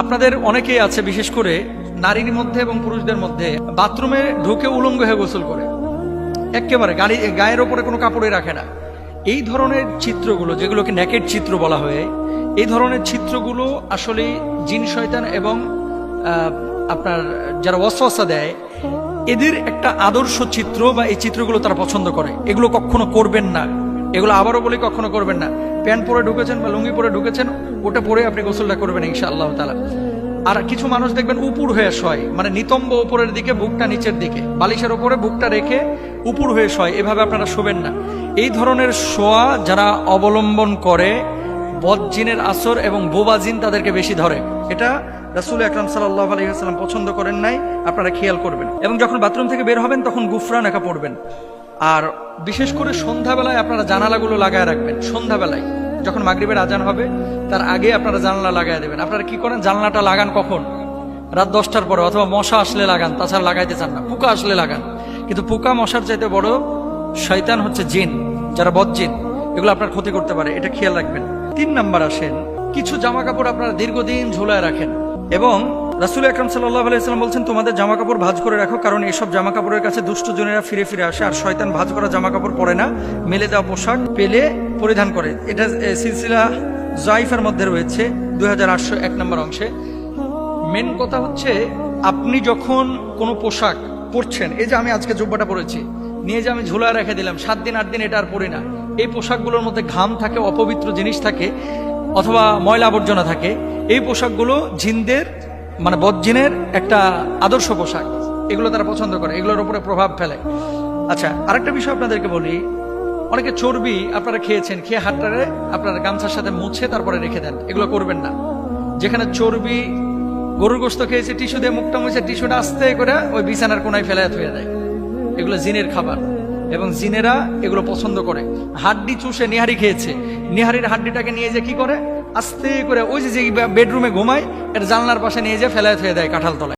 আপনাদের অনেকেই আছে, বিশেষ করে নারীর মধ্যে এবং পুরুষদের মধ্যে, বাথরুমে ঢুকে উলঙ্গ হয়ে গোসল করে, একেবারে গায়ের ওপরে কোনো কাপড়ই রাখে না। এই ধরনের চিত্রগুলো, যেগুলোকে নেকেড চিত্র বলা হয়, এই ধরনের চিত্রগুলো আসলে জিন শয়তান এবং আপনার যারা ওয়াসওয়াসা দেয়, এদের একটা আদর্শ চিত্র বা এই চিত্রগুলো তারা পছন্দ করে। এগুলো কখনো করবেন না, এগুলো আবারও বলি কখনো করবেন না। প্যান্ট পরে ঢুকেছেন বা লুঙ্গি পরে ঢুকেছেন, ওটা পরে আপনি গোসলটা করবেন ইনশাআল্লাহ তাআলা। আর কিছু মানুষ দেখবেন উপুর হয়ে শয়, মানে নিতম্ব উপরের দিকে, বুকটা নিচের দিকে, বালিশের উপরে বুকটা রেখে উপুর হয়ে শয়, এভাবে আপনারা শোবেন না। এই ধরনের শোয়া যারা অবলম্বন করে, বদজিনের আসর এবং বোবা জিন তাদেরকে বেশি ধরে। এটা রাসূল আকরাম সাল্লাল্লাহু আলাইহি ওয়াসাল্লাম পছন্দ করেন নাই, আপনারা খেয়াল করবেন। এবং যখন বাথরুম থেকে বের হবেন তখন গুফরান একা পড়বেন। আর বিশেষ করে সন্ধ্যাবেলায় আপনারা জানালাগুলো লাগায় রাখবেন। সন্ধ্যাবেলায় যখন মাগরিবের আজান হবে তার আগে আপনারা জানালা লাগায় দেবেন। আপনারা কি করেন, জানালাটা লাগান কখন? রাত 10টার পরে, অথবা মশা আসলে লাগান, তাছাড়া লাগাইতে চান না। পোকা আসলে লাগান, কিন্তু পোকা মশার চাইতে বড় শয়তান হচ্ছে জিন, যারা বদজিন, এগুলো আপনার ক্ষতি করতে পারে, এটা খেয়াল রাখবেন। 3 নাম্বার আসেন, কিছু জামা কাপড় আপনারা দীর্ঘদিন ঝুলায় রাখেন এবং রাসূল আকরাম সাল্লাল্লাহু আলাইহি ওয়াসাল্লাম বলছেন, তোমাদের জামা কাপড় ভাঁজ করে রাখো, কারণ এসব জামা কাপড়ের কাছে দুষ্ট জনেরা ফিরে ফিরে আসে, আর শয়তান ভাঁজ করা জামা কাপড় পরে না, মেলে দেওয়া পোশাক পেলে পরিধান করে। এটা সিলসিলা জাইফের মধ্যে রয়েছে 2801 নম্বর অংশে। মেন কথা হচ্ছে, আপনি যখন কোনো পোশাক পরছেন, এই যে আমি আজকে জুব্বাটা পরেছি, নিয়ে যে আমি ঝুলায় রেখে দিলাম, 7 দিন 8 দিন এটা আর পরি না, এই পোশাকগুলোর মধ্যে ঘাম থাকে, অপবিত্র জিনিস থাকে, অথবা ময়লা আবর্জনা থাকে। এই পোশাকগুলো জিনদের, মানে বদজিনের একটা আদর্শ পোশাক, এগুলো তারা পছন্দ করে, এগুলোর উপরে প্রভাব ফেলে। আচ্ছা, আরেকটা বিষয় আপনাদেরকে বলি, অনেকে চর্বি আপনারা খেয়েছেন, খেয়ে হাতটারে আপনারা গামছার সাথে মুছে তারপরে রেখে দেন, এগুলো করবেন না। যেখানে চর্বি, গরুর গোশত খেয়েছে, টিস্যু দিয়ে মুখটা মুছে, টিস্যুটা আস্তে করে ওই বিছানার কোনায় ফেলে থুয়ে দেয়, এগুলো জিনের খাবার এবং জিনেরা এগুলো পছন্দ করে। হাড্ডি চুষে নিহারি খেয়েছে, নিহারির হাড্ডিটাকে নিয়ে যে কি করে, আস্তে করে ওই যে বেডরুমে ঘুমায়, এর জানলার পাশে নিয়ে যে ফেলায় থুয়ে দেয় কাঁঠাল তলায়।